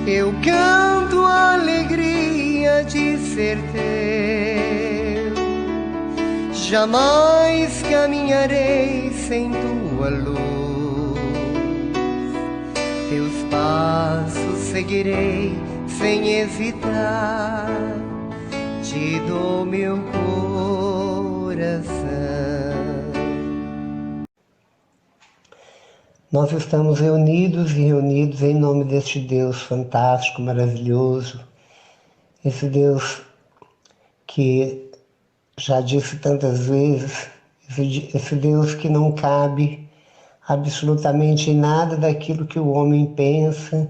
Eu canto a alegria de ser teu. Jamais caminharei sem tua luz. Teus passos seguirei sem hesitar. Te dou meu coração. Nós estamos reunidos e reunidos em nome deste Deus fantástico, maravilhoso. Esse Deus que já disse tantas vezes, esse Deus que não cabe absolutamente em nada daquilo que o homem pensa,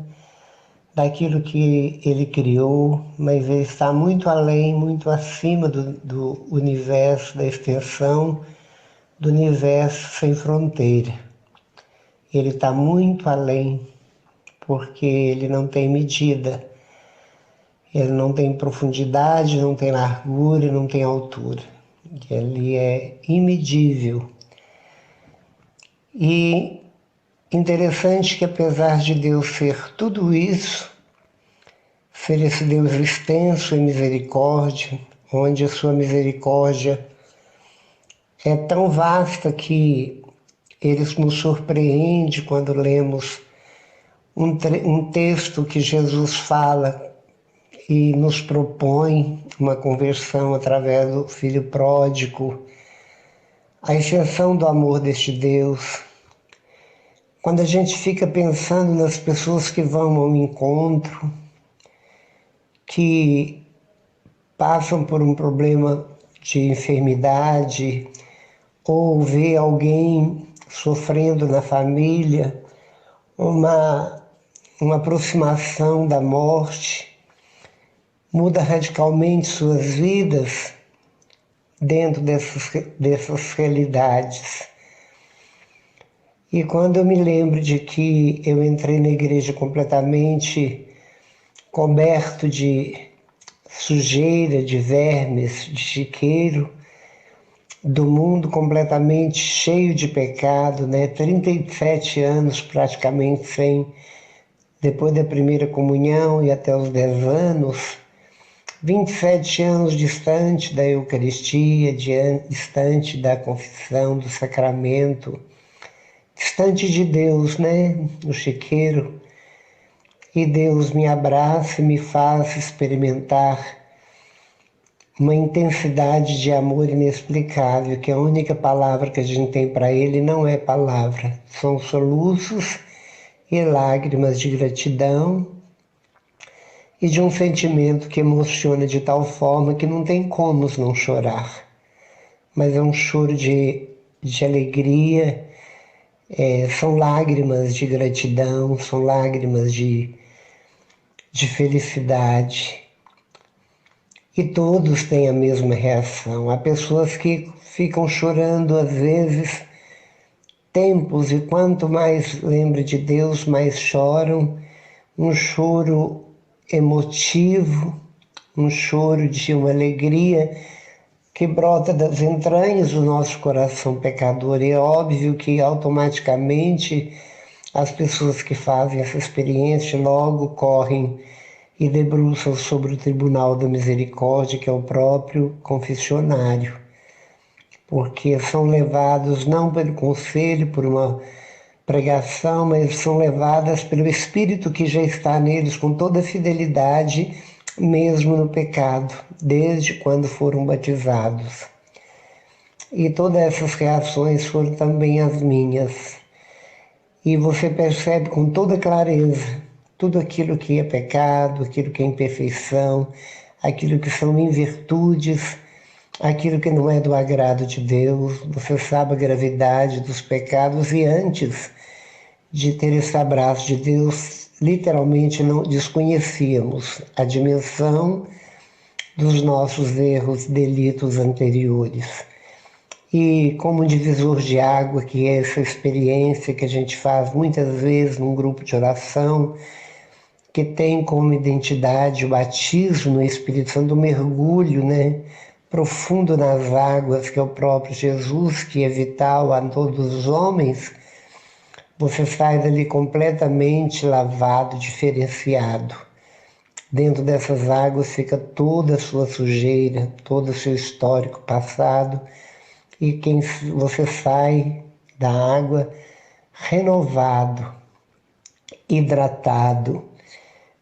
daquilo que ele criou, mas ele está muito além, muito acima do universo, da extensão do universo sem fronteira. Ele está muito além, porque ele não tem medida, ele não tem profundidade, não tem largura, não tem altura. Ele é imedível. E interessante que apesar de Deus ser tudo isso, ser esse Deus extenso em misericórdia, onde a sua misericórdia é tão vasta que ele nos surpreende quando lemos um texto que Jesus fala e nos propõe uma conversão através do Filho Pródigo, a extensão do amor deste Deus. Quando a gente fica pensando nas pessoas que vão ao encontro, que passam por um problema de enfermidade, ou vê alguém sofrendo na família, uma aproximação da morte, muda radicalmente suas vidas dentro dessas realidades. E quando eu me lembro de que eu entrei na igreja completamente coberto de sujeira, de vermes, de chiqueiro, do mundo completamente cheio de pecado, 37 anos praticamente depois da primeira comunhão e até os 10 anos, 27 anos distante da Eucaristia, distante da confissão, do sacramento, distante de Deus, no chiqueiro. E Deus me abraça e me faz experimentar uma intensidade de amor inexplicável, que a única palavra que a gente tem para Ele não é palavra, são soluços e lágrimas de gratidão e de um sentimento que emociona de tal forma que não tem como não chorar, mas é um choro de alegria, são lágrimas de gratidão, são lágrimas de felicidade. E todos têm a mesma reação. Há pessoas que ficam chorando, às vezes, tempos, e quanto mais lembram de Deus, mais choram. Um choro emotivo, um choro de uma alegria que brota das entranhas do nosso coração pecador. E é óbvio que, automaticamente, as pessoas que fazem essa experiência logo correm e debruçam sobre o tribunal da misericórdia, que é o próprio confessionário, porque são levados não pelo conselho, por uma pregação, mas são levadas pelo Espírito que já está neles com toda a fidelidade, mesmo no pecado, desde quando foram batizados. E todas essas reações foram também as minhas. E você percebe com toda clareza tudo aquilo que é pecado, aquilo que é imperfeição, aquilo que são invirtudes, aquilo que não é do agrado de Deus. Você sabe a gravidade dos pecados e antes de ter esse abraço de Deus, literalmente não desconhecíamos a dimensão dos nossos erros, delitos anteriores. E como um divisor de água, que é essa experiência que a gente faz muitas vezes num grupo de oração, que tem como identidade o batismo no Espírito Santo, o mergulho, profundo nas águas, que é o próprio Jesus, que é vital a todos os homens, você sai dali completamente lavado, diferenciado. Dentro dessas águas fica toda a sua sujeira, todo o seu histórico passado, e você sai da água renovado, hidratado,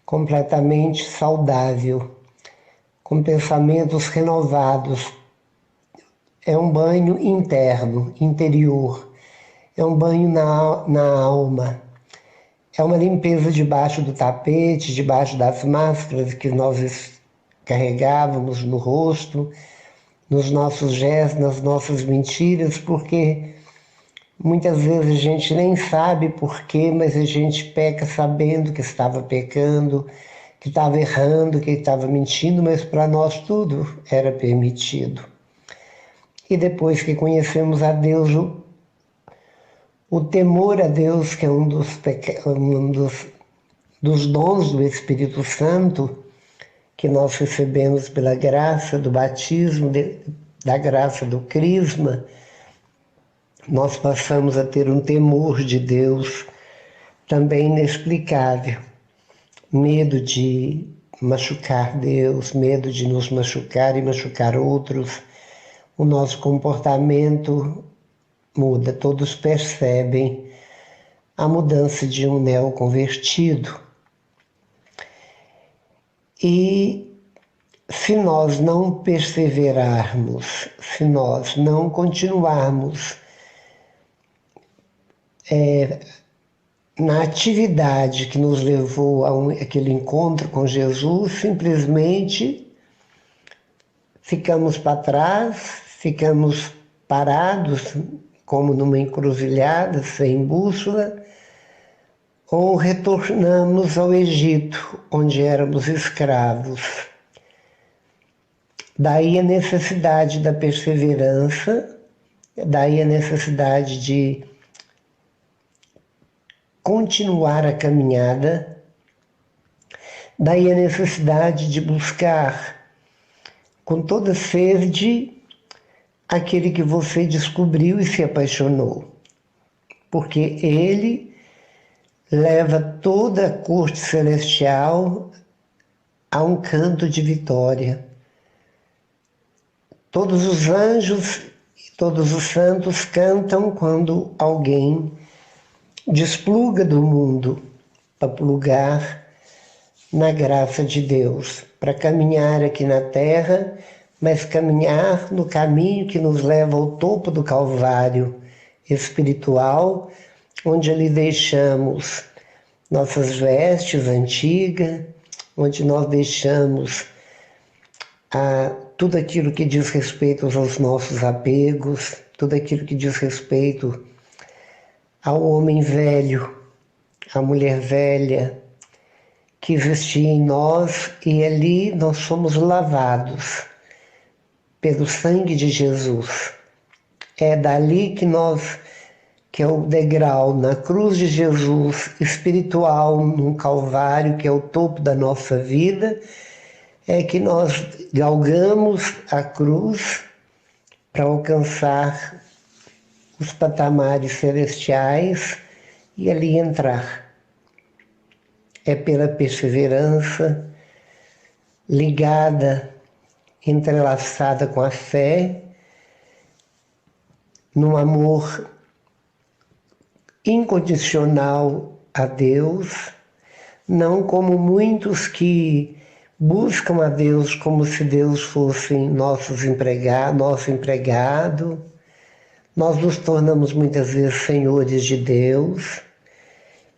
completamente saudável, com pensamentos renovados. É um banho interno, interior, é um banho na alma, é uma limpeza debaixo do tapete, debaixo das máscaras que nós carregávamos no rosto, nos nossos gestos, nas nossas mentiras, porque muitas vezes a gente nem sabe por quê, mas a gente peca sabendo que estava pecando, que estava errando, que estava mentindo, mas para nós tudo era permitido. E depois que conhecemos a Deus, o temor a Deus, que é um dos dons do Espírito Santo, que nós recebemos pela graça do batismo, da graça do crisma, nós passamos a ter um temor de Deus também inexplicável. Medo de machucar Deus, medo de nos machucar e machucar outros. O nosso comportamento muda, todos percebem a mudança de um neoconvertido. E se nós não perseverarmos, se nós não continuarmos na atividade que nos levou aquele encontro com Jesus, simplesmente ficamos para trás, ficamos parados como numa encruzilhada, sem bússola, ou retornamos ao Egito, onde éramos escravos. Daí a necessidade da perseverança, daí a necessidade de continuar a caminhada, daí a necessidade de buscar com toda sede aquele que você descobriu e se apaixonou, porque ele leva toda a corte celestial a um canto de vitória. Todos os anjos e todos os santos cantam quando alguém despluga do mundo para plugar na graça de Deus, para caminhar aqui na terra, mas caminhar no caminho que nos leva ao topo do Calvário espiritual, onde ali deixamos nossas vestes antigas, onde nós deixamos tudo aquilo que diz respeito aos nossos apegos, tudo aquilo que diz respeito ao homem velho, à mulher velha, que existia em nós, e ali nós somos lavados pelo sangue de Jesus. É dali que é o degrau na cruz de Jesus, espiritual, no Calvário, que é o topo da nossa vida, é que nós galgamos a cruz para alcançar os patamares celestiais e ali entrar. É pela perseverança, ligada, entrelaçada com a fé, num amor incondicional a Deus, não como muitos que buscam a Deus como se Deus fosse nosso empregado. Nós nos tornamos muitas vezes senhores de Deus,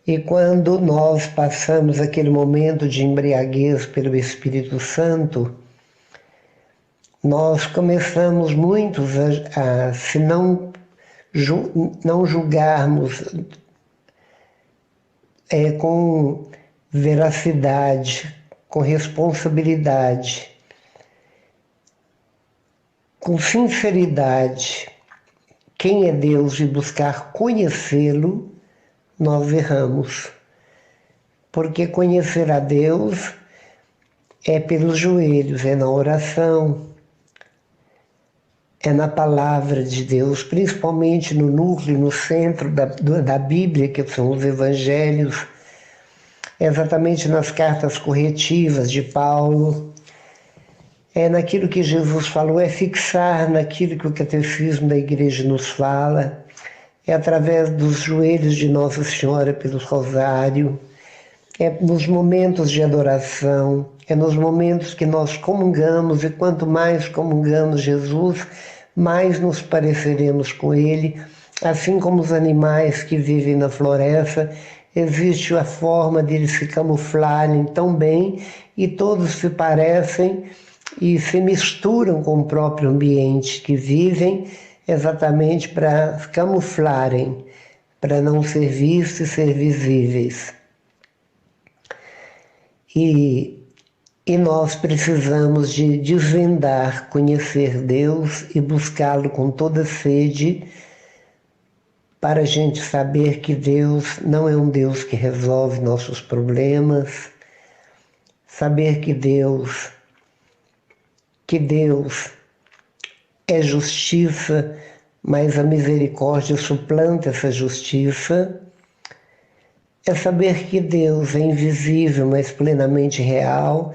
e quando nós passamos aquele momento de embriaguez pelo Espírito Santo, nós começamos muitos se não julgarmos com veracidade, com responsabilidade, com sinceridade, quem é Deus e buscar conhecê-lo, nós erramos. Porque conhecer a Deus é pelos joelhos, é na oração, é na palavra de Deus, principalmente no núcleo, no centro da Bíblia, que são os evangelhos, é exatamente nas cartas corretivas de Paulo, é naquilo que Jesus falou, é fixar naquilo que o catecismo da igreja nos fala, é através dos joelhos de Nossa Senhora pelo rosário, é nos momentos de adoração, é nos momentos que nós comungamos, e quanto mais comungamos Jesus, mais nos pareceremos com Ele. Assim como os animais que vivem na floresta, existe a forma de eles se camuflarem tão bem e todos se parecem e se misturam com o próprio ambiente que vivem, exatamente para camuflarem, para não ser vistos e ser visíveis. E nós precisamos de desvendar, conhecer Deus e buscá-lo com toda sede, para a gente saber que Deus não é um Deus que resolve nossos problemas, saber que Deus é justiça, mas a misericórdia suplanta essa justiça. É saber que Deus é invisível, mas plenamente real.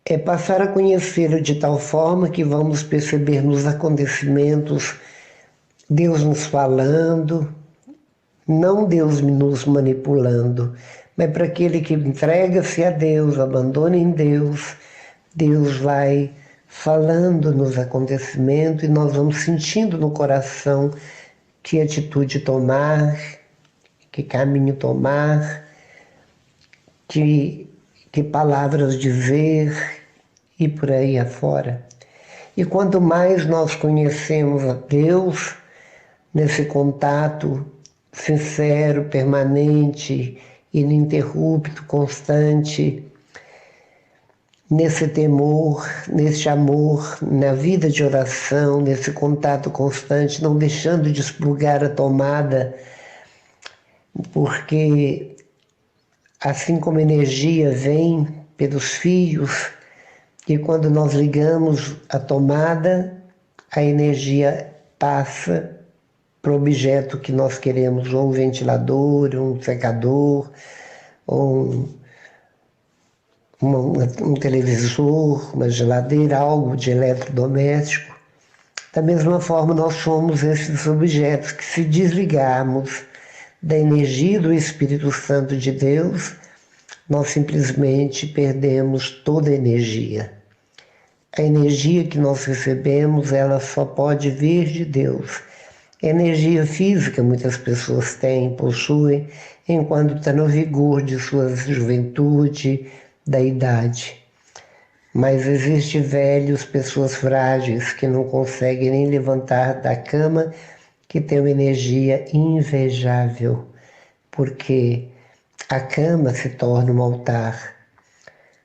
É passar a conhecê-lo de tal forma que vamos perceber nos acontecimentos Deus nos falando, não Deus nos manipulando, mas para aquele que entrega-se a Deus, abandona em Deus, Deus vai falando nos acontecimentos e nós vamos sentindo no coração que atitude tomar, que caminho tomar, que palavras dizer e por aí afora. E quanto mais nós conhecemos a Deus, nesse contato sincero, permanente, ininterrupto, constante, nesse temor, nesse amor, na vida de oração, nesse contato constante, não deixando de expurgar a tomada, porque assim como a energia vem pelos fios, e quando nós ligamos a tomada, a energia passa para o objeto que nós queremos, ou um ventilador, um secador, ou um televisor, uma geladeira, algo de eletrodoméstico. Da mesma forma, nós somos esses objetos que, se desligarmos da energia do Espírito Santo de Deus, nós simplesmente perdemos toda a energia. A energia que nós recebemos, ela só pode vir de Deus. A energia física muitas pessoas têm, possuem, enquanto está no vigor de sua juventude, da idade. Mas existem velhos, pessoas frágeis, que não conseguem nem levantar da cama, que têm uma energia invejável, porque a cama se torna um altar.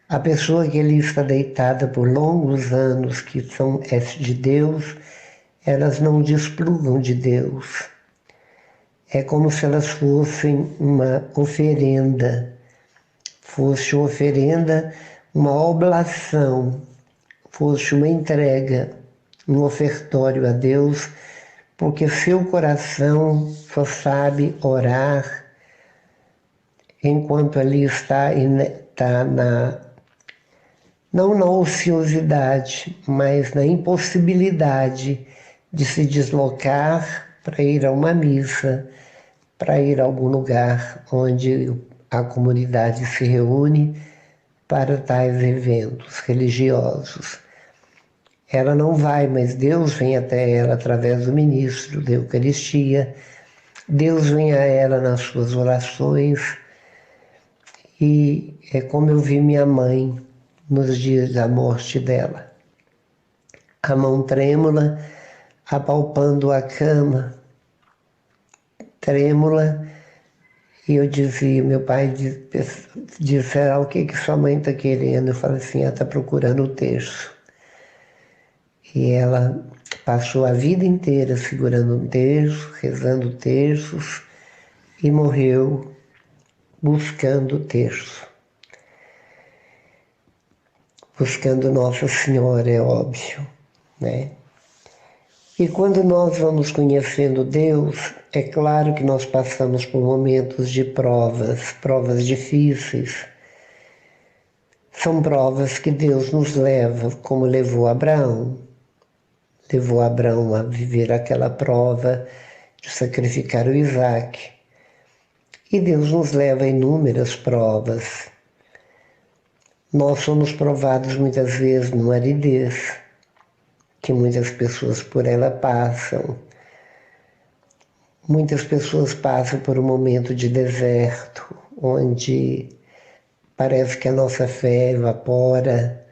A pessoa que ali está deitada por longos anos, que são de Deus, elas não desplugam de Deus. É como se elas fossem uma oferenda, uma oblação, fosse uma entrega, um ofertório a Deus, porque seu coração só sabe orar enquanto ali está não na ociosidade, mas na impossibilidade de se deslocar para ir a uma missa, para ir a algum lugar onde a comunidade se reúne para tais eventos religiosos. Ela não vai, mas Deus vem até ela através do ministro da Eucaristia, Deus vem a ela nas suas orações, e é como eu vi minha mãe nos dias da morte dela. A mão trêmula, apalpando a cama, trêmula, e eu dizia, meu pai disse, o que sua mãe está querendo? Eu falei assim, ela está procurando o terço. E ela passou a vida inteira segurando um terço, rezando terços, e morreu buscando o terço. Buscando Nossa Senhora, é óbvio, né? E quando nós vamos conhecendo Deus, é claro que nós passamos por momentos de provas difíceis. São provas que Deus nos leva, como levou Abraão. Levou Abraão a viver aquela prova de sacrificar o Isaque. E Deus nos leva a inúmeras provas. Nós somos provados muitas vezes numa aridez, que muitas pessoas por ela passam. Muitas pessoas passam por um momento de deserto, onde parece que a nossa fé evapora,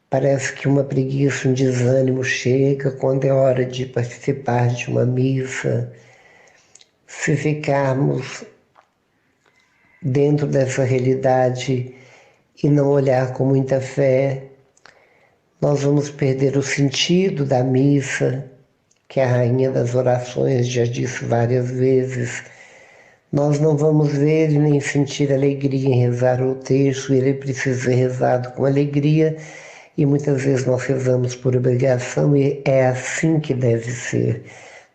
parece que uma preguiça, um desânimo chega quando é hora de participar de uma missa. Se ficarmos dentro dessa realidade e não olhar com muita fé, nós vamos perder o sentido da missa, que a rainha das orações já disse várias vezes. Nós não vamos ver e nem sentir alegria em rezar o texto, ele precisa ser rezado com alegria, e muitas vezes nós rezamos por obrigação, e é assim que deve ser.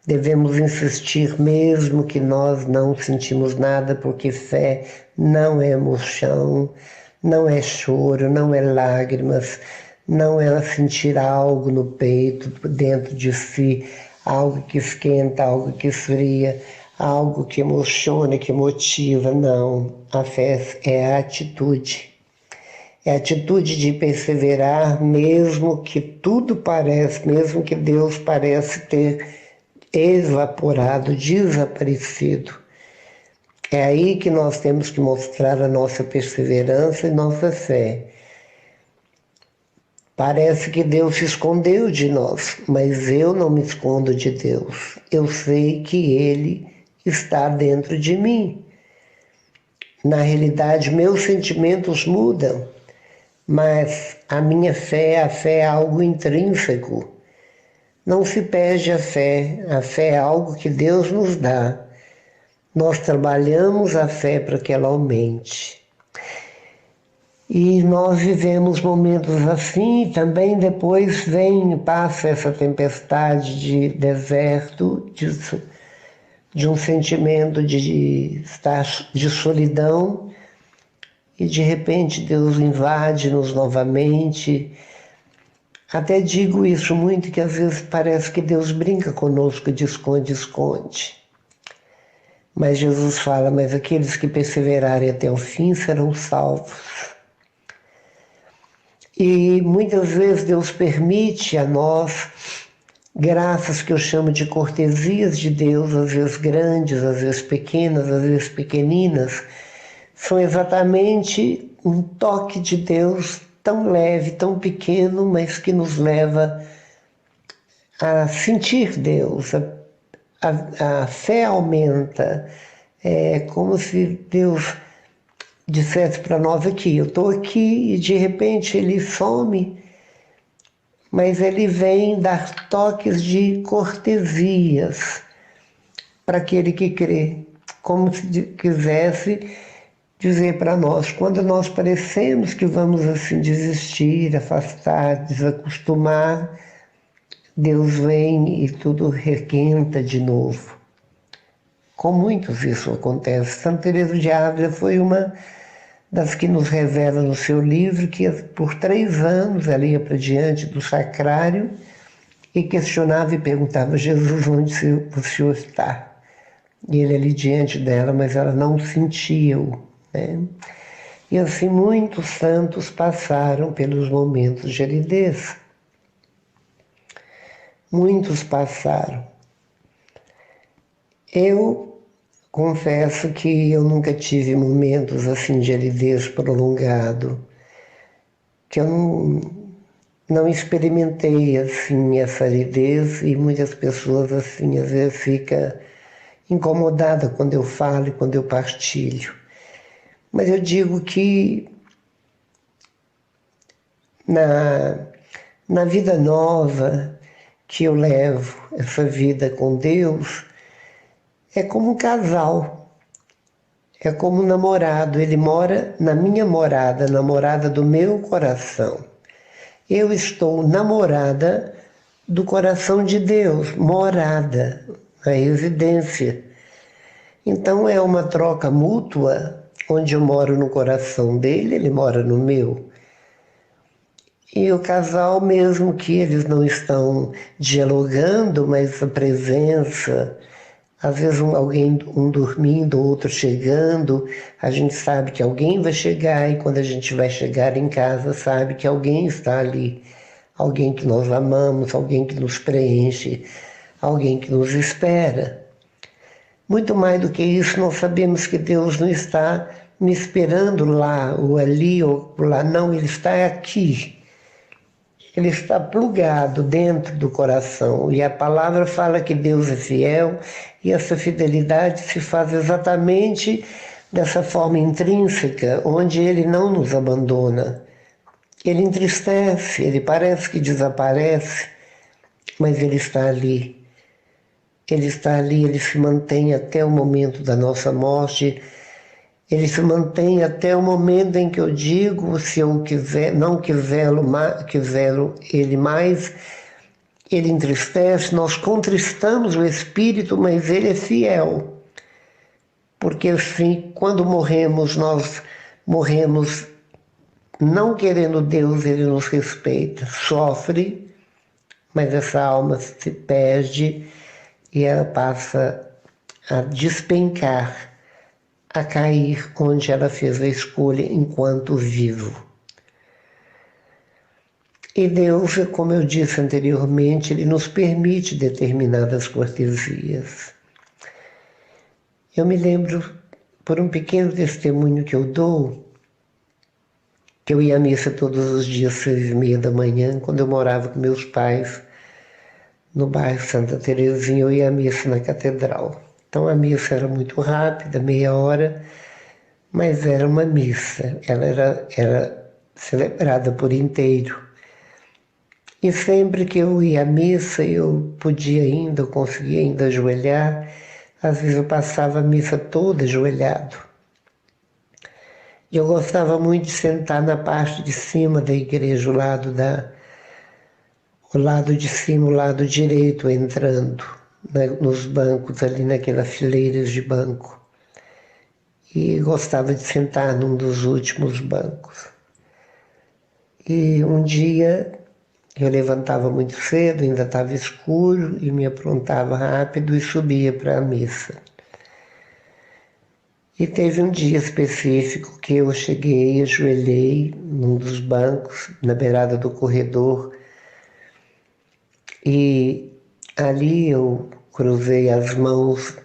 Devemos insistir mesmo que nós não sentimos nada, porque fé não é emoção, não é choro, não é lágrimas, não é sentir algo no peito, dentro de si, algo que esquenta, algo que esfria, algo que emociona, que motiva. Não, a fé é a atitude. É a atitude de perseverar, mesmo que tudo parece, mesmo que Deus parece ter evaporado, desaparecido. É aí que nós temos que mostrar a nossa perseverança e nossa fé. Parece que Deus se escondeu de nós, mas eu não me escondo de Deus. Eu sei que Ele está dentro de mim. Na realidade, meus sentimentos mudam, mas a minha fé, a fé é algo intrínseco. Não se perde a fé é algo que Deus nos dá. Nós trabalhamos a fé para que ela aumente. E nós vivemos momentos assim, e também depois passa essa tempestade de deserto, de um sentimento de solidão, e de repente Deus invade-nos novamente. Até digo isso muito, que às vezes parece que Deus brinca conosco de esconde. Mas Jesus fala, mas aqueles que perseverarem até o fim serão salvos. E muitas vezes Deus permite a nós graças que eu chamo de cortesias de Deus, às vezes grandes, às vezes pequenas, às vezes pequeninas. São exatamente um toque de Deus tão leve, tão pequeno, mas que nos leva a sentir Deus. A fé aumenta. É como se Deus dissesse para nós aqui, eu estou aqui, e de repente Ele some, mas Ele vem dar toques de cortesias para aquele que crê, como se quisesse dizer para nós, quando nós parecemos que vamos assim desistir, afastar, desacostumar, Deus vem e tudo requenta de novo. Com muitos isso acontece. Santa Teresa de Ávila foi uma das que nos revela no seu livro que por 3 anos ela ia para diante do sacrário e questionava e perguntava, Jesus, onde o Senhor está? E ele ali diante dela, mas ela não sentia-o, né? E assim muitos santos passaram pelos momentos de aridez. Muitos passaram. Eu confesso que eu nunca tive momentos assim de aridez prolongado, que eu não experimentei assim essa aridez, e muitas pessoas assim às vezes ficam incomodadas quando eu falo e quando eu partilho. Mas eu digo que na vida nova que eu levo, essa vida com Deus, é como um casal, é como um namorado. Ele mora na minha morada, na morada do meu coração. Eu estou namorada do coração de Deus, morada, a residência. Então é uma troca mútua, onde eu moro no coração dele, ele mora no meu. E o casal, mesmo que eles não estão dialogando, mas a presença, às vezes um dormindo, outro chegando, a gente sabe que alguém vai chegar e quando a gente vai chegar em casa, sabe que alguém está ali, alguém que nós amamos, alguém que nos preenche, alguém que nos espera. Muito mais do que isso, nós sabemos que Deus não está me esperando lá, ou ali, ou lá, não, Ele está aqui. Ele está plugado dentro do coração. E a palavra fala que Deus é fiel e essa fidelidade se faz exatamente dessa forma intrínseca, onde Ele não nos abandona. Ele entristece, Ele parece que desaparece, mas Ele está ali. Ele está ali, Ele se mantém até o momento da nossa morte. Ele se mantém até o momento em que eu digo, se eu quiser, não quisero ele mais, ele entristece, nós contristamos o espírito, mas ele é fiel. Porque assim, quando morremos, nós morremos não querendo Deus, ele nos respeita, sofre, mas essa alma se perde e ela passa a despencar, a cair onde ela fez a escolha enquanto vivo. E Deus, como eu disse anteriormente, Ele nos permite determinadas cortesias. Eu me lembro, por um pequeno testemunho que eu dou, que eu ia à missa todos os dias, 6h30 da manhã, quando eu morava com meus pais no bairro Santa Terezinha, eu ia à missa na catedral. Então a missa era muito rápida, meia hora, mas era uma missa, ela era celebrada por inteiro. E sempre que eu ia à missa, eu podia ainda, eu conseguia ainda ajoelhar, às vezes eu passava a missa toda ajoelhado. E eu gostava muito de sentar na parte de cima da igreja, o lado de cima, o lado direito, entrando, né, nos bancos, ali naquelas fileiras de banco. E gostava de sentar num dos últimos bancos. E um dia eu levantava muito cedo, ainda estava escuro, e me aprontava rápido e subia para a missa. E teve um dia específico que eu cheguei, ajoelhei num dos bancos, na beirada do corredor, e ali eu cruzei as mãos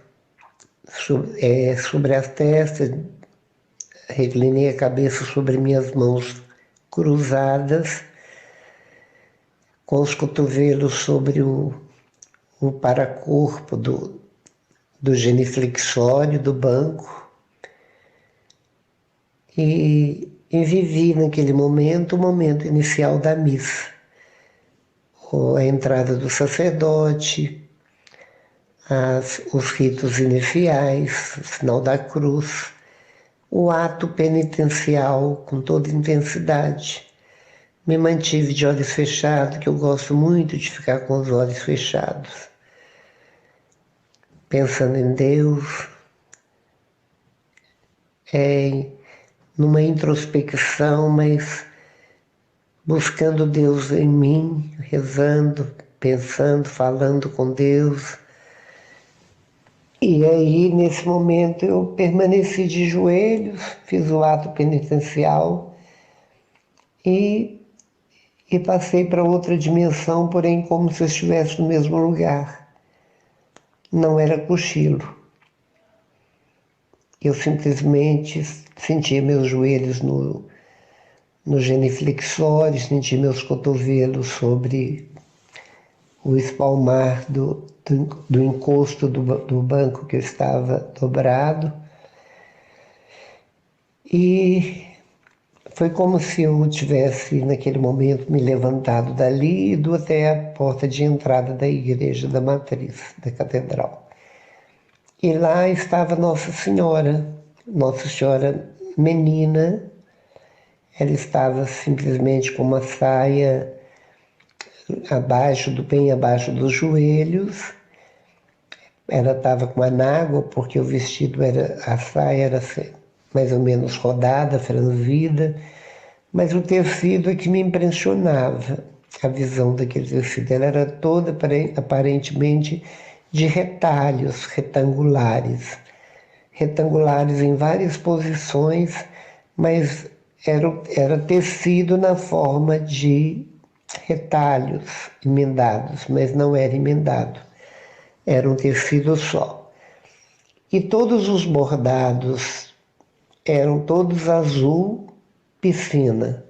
sobre as testas, reclinei a cabeça sobre minhas mãos cruzadas, com os cotovelos sobre o paracorpo do geniflexório do banco, e vivi naquele momento o momento inicial da missa, a entrada do sacerdote, os ritos iniciais, o sinal da cruz, o ato penitencial com toda intensidade. Me mantive de olhos fechados, que eu gosto muito de ficar com os olhos fechados, pensando em Deus, numa introspecção, mas buscando Deus em mim, rezando, pensando, falando com Deus. E aí, nesse momento, eu permaneci de joelhos, fiz o ato penitencial e passei para outra dimensão, porém como se eu estivesse no mesmo lugar. Não era cochilo. Eu simplesmente sentia meus joelhos no geniflexório, senti meus cotovelos sobre o espalmar do encosto do banco que eu estava dobrado. E foi como se eu tivesse, naquele momento, me levantado dali e ido até a porta de entrada da igreja da matriz, da catedral. E lá estava Nossa Senhora menina. Ela estava simplesmente com uma saia bem abaixo dos joelhos. Ela estava com anágua, porque o vestido a saia era mais ou menos rodada, franzida, mas o tecido é que me impressionava. A visão daquele tecido, ela era toda aparentemente de retalhos retangulares em várias posições, mas era tecido na forma de retalhos emendados, mas não era emendado, era um tecido só. E todos os bordados eram todos azul piscina,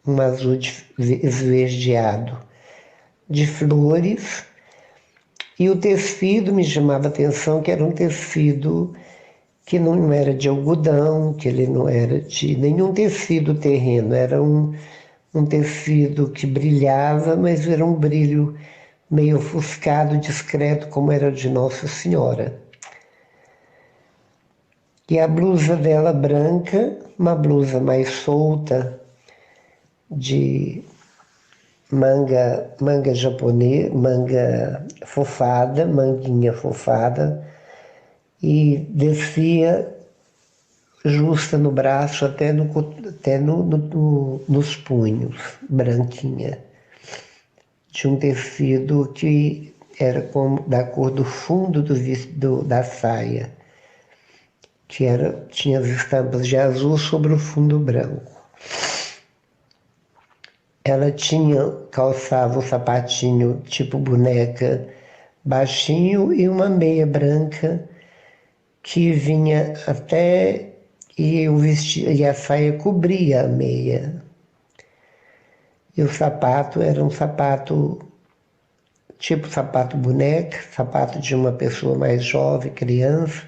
um azul esverdeado, de flores, e o tecido me chamava a atenção, que era um tecido que não era de algodão, que ele não era de nenhum tecido terreno, era um tecido que brilhava, mas era um brilho meio ofuscado, discreto, como era de Nossa Senhora. E a blusa dela branca, uma blusa mais solta, de manga japonesa, manga fofada, manguinha fofada, e descia justa no braço até nos punhos, branquinha, de um tecido que era da cor do fundo da saia, que tinha as estampas de azul sobre o fundo branco. Ela calçava um sapatinho tipo boneca, baixinho, e uma meia branca que vinha até, e a saia cobria a meia. E o sapato era um sapato tipo sapato boneca, sapato de uma pessoa mais jovem, criança,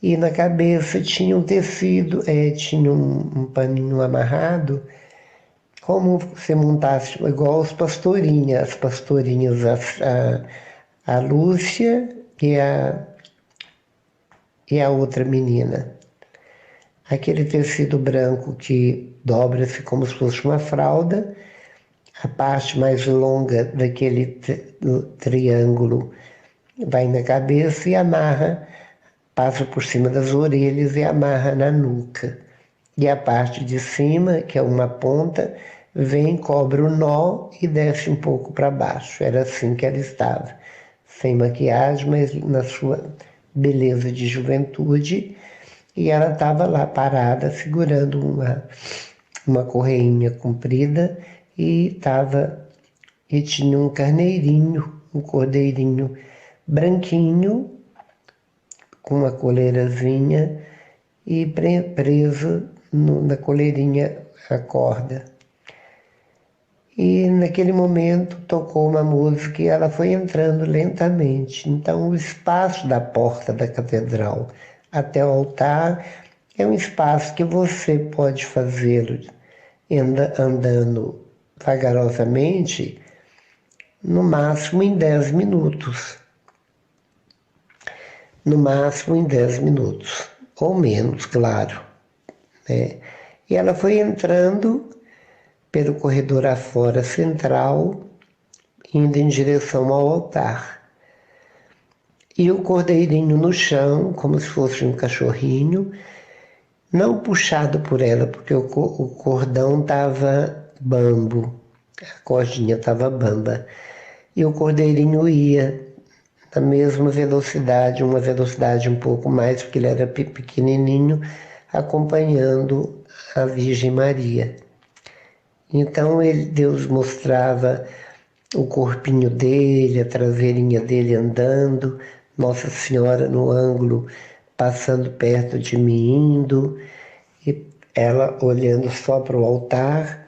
e na cabeça tinha um tecido, tinha um paninho amarrado, como se montasse igual as pastorinhas, a Lúcia e a outra menina. Aquele tecido branco que dobra-se como se fosse uma fralda, a parte mais longa daquele triângulo vai na cabeça e amarra, passa por cima das orelhas e amarra na nuca. E a parte de cima, que é uma ponta, vem, cobre o nó e desce um pouco para baixo. Era assim que ela estava, sem maquiagem, mas na sua beleza de juventude. E ela estava lá parada, segurando uma correinha comprida, e tinha um carneirinho, um cordeirinho branquinho, com uma coleirazinha, e preso na coleirinha a corda. E naquele momento tocou uma música e ela foi entrando lentamente. Então o espaço da porta da catedral até o altar é um espaço que você pode fazer andando vagarosamente, no máximo em 10 minutos. No máximo em 10 minutos, ou menos, claro. Né? E ela foi entrando pelo corredor afora central, indo em direção ao altar. E o cordeirinho no chão, como se fosse um cachorrinho, não puxado por ela, porque o cordão estava bambo, a cordinha estava bamba. E o cordeirinho ia na mesma velocidade, uma velocidade um pouco mais, porque ele era pequenininho, acompanhando a Virgem Maria. Então Deus mostrava o corpinho dele, a traseirinha dele andando, Nossa Senhora no ângulo, passando perto de mim, indo, e ela olhando só para o altar.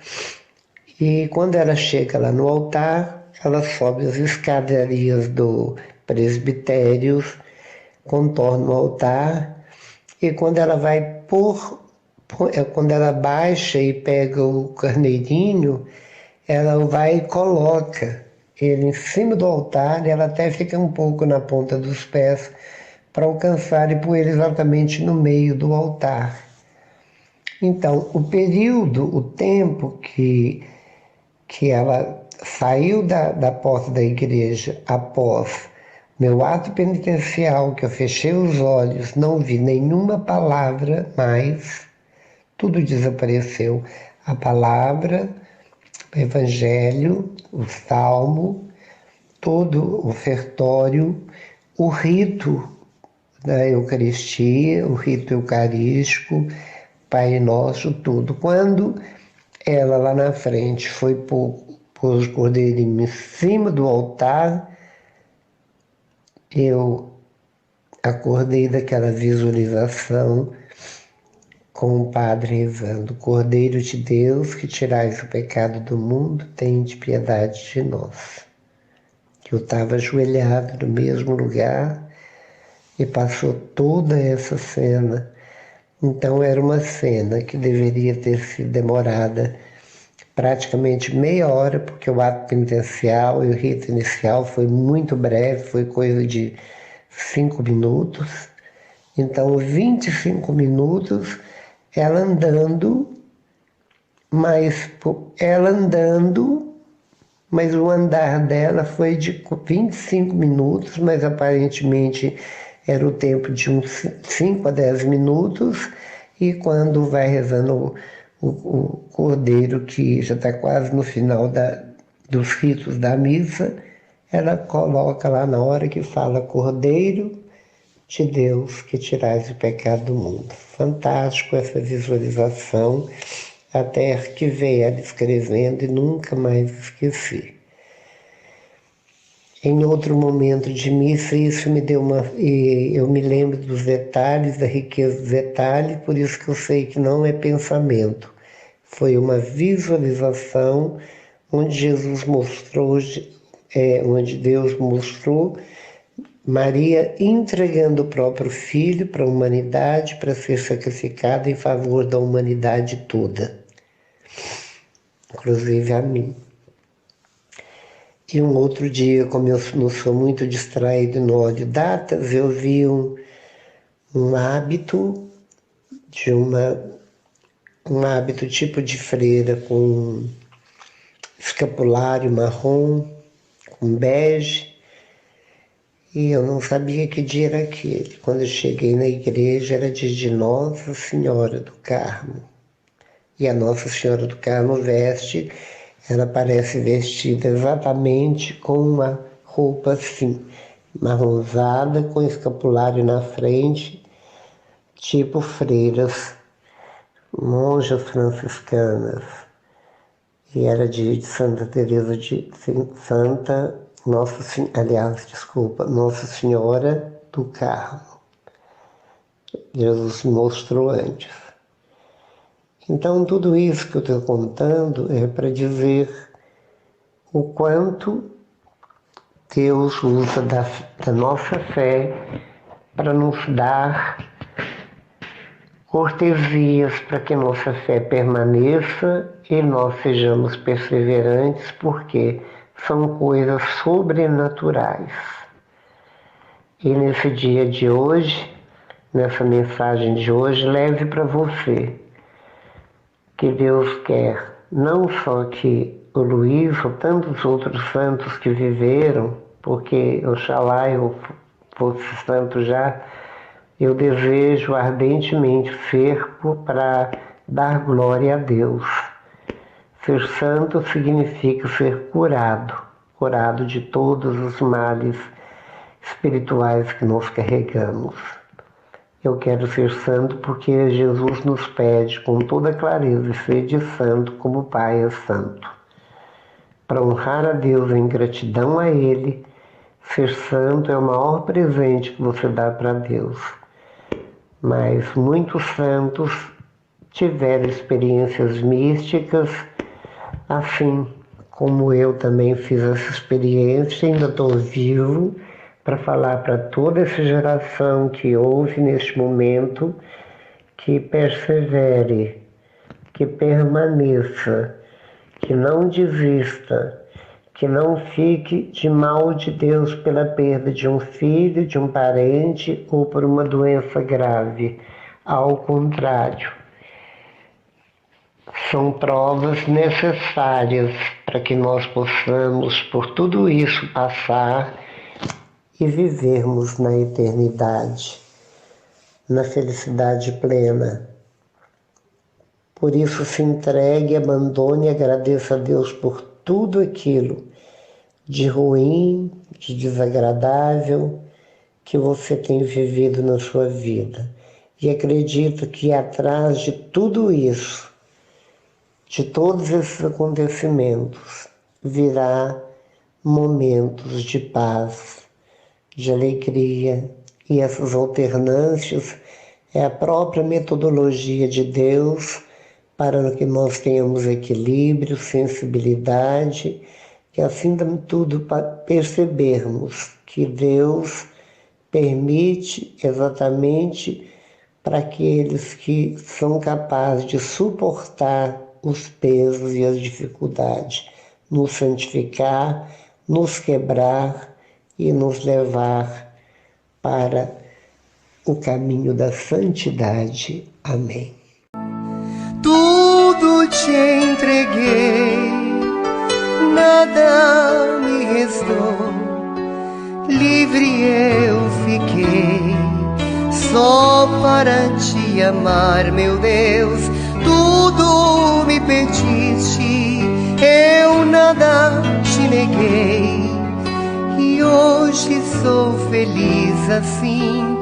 E quando ela chega lá no altar, ela sobe as escadarias do presbitério, contorna o altar, e quando ela vai quando ela baixa e pega o carneirinho, ela vai e coloca ele em cima do altar, e ela até fica um pouco na ponta dos pés para alcançar e pôr ele exatamente no meio do altar. Então, o tempo que ela saiu da porta da igreja após meu ato penitencial, que eu fechei os olhos, não vi nenhuma palavra mais, tudo desapareceu. A palavra, o evangelho, o salmo, todo o ofertório, o rito da Eucaristia, o rito eucarístico, Pai Nosso, tudo. Quando ela lá na frente foi pôs o cordeirinho em cima do altar, eu acordei daquela visualização com o padre rezando: Cordeiro de Deus, que tirais o pecado do mundo, tende piedade de nós. Eu estava ajoelhado no mesmo lugar e passou toda essa cena. Então era uma cena que deveria ter sido demorada praticamente meia hora, porque o ato penitencial e o rito inicial foi muito breve, foi coisa de 5 minutos. Então, 25 minutos, ela andando, mas o andar dela foi de 25 minutos, mas aparentemente era o tempo de uns 5 a 10 minutos, e quando vai rezando o cordeiro, que já está quase no final dos ritos da missa, ela coloca lá na hora que fala: Cordeiro de Deus, que tirais o pecado do mundo. Fantástico essa visualização, até que veio ela escrevendo e nunca mais esqueci. Em outro momento de missa, isso me deu eu me lembro dos detalhes, da riqueza dos detalhes, por isso que eu sei que não é pensamento. Foi uma visualização onde Jesus mostrou, onde Deus mostrou Maria entregando o próprio Filho para a humanidade, para ser sacrificado em favor da humanidade toda, inclusive a mim. E um outro dia, como eu não sou muito distraído, não olho datas, eu vi um hábito um hábito tipo de freira, com escapulário marrom, com bege, e eu não sabia que dia era aquele. Quando eu cheguei na igreja, era dia de Nossa Senhora do Carmo. E a Nossa Senhora do Carmo ela parece vestida exatamente com uma roupa assim, marronzada, com escapulário na frente, tipo freiras, monjas franciscanas. E era de Santa Teresa de Nossa Senhora do Carmo. Jesus mostrou antes. Então, tudo isso que eu estou contando é para dizer o quanto Deus usa da nossa fé para nos dar cortesias para que nossa fé permaneça e nós sejamos perseverantes, porque são coisas sobrenaturais. E nesse dia de hoje, nessa mensagem de hoje, leve para você que Deus quer não só que o Luiz ou tantos outros santos que viveram, porque oxalá eu fosse santo já, eu desejo ardentemente ser para dar glória a Deus. Ser santo significa ser curado de todos os males espirituais que nós carregamos. Eu quero ser santo porque Jesus nos pede com toda clareza: sede santo como o Pai é santo. Para honrar a Deus em gratidão a Ele, ser santo é o maior presente que você dá para Deus. Mas muitos santos tiveram experiências místicas, assim como eu também fiz essa experiência, ainda estou vivo para falar para toda essa geração que ouve neste momento, que persevere, que permaneça, que não desista, que não fique de mal de Deus pela perda de um filho, de um parente ou por uma doença grave. Ao contrário, são provas necessárias para que nós possamos por tudo isso passar e vivermos na eternidade, na felicidade plena. Por isso se entregue, abandone e agradeça a Deus por tudo aquilo de ruim, de desagradável que você tem vivido na sua vida. E acredito que atrás de tudo isso, de todos esses acontecimentos, virá momentos de paz, de alegria. E essas alternâncias é a própria metodologia de Deus para que nós tenhamos equilíbrio, sensibilidade, e assim de tudo percebermos que Deus permite exatamente para aqueles que são capazes de suportar os pesos e as dificuldades, nos santificar, nos quebrar e nos levar para o caminho da santidade. Amém. Tudo te entreguei, nada me restou, livre eu fiquei, só para te amar, meu Deus. Tudo me pediste, eu nada te neguei, e hoje sou feliz assim,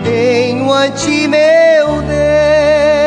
tenho a ti, meu Deus.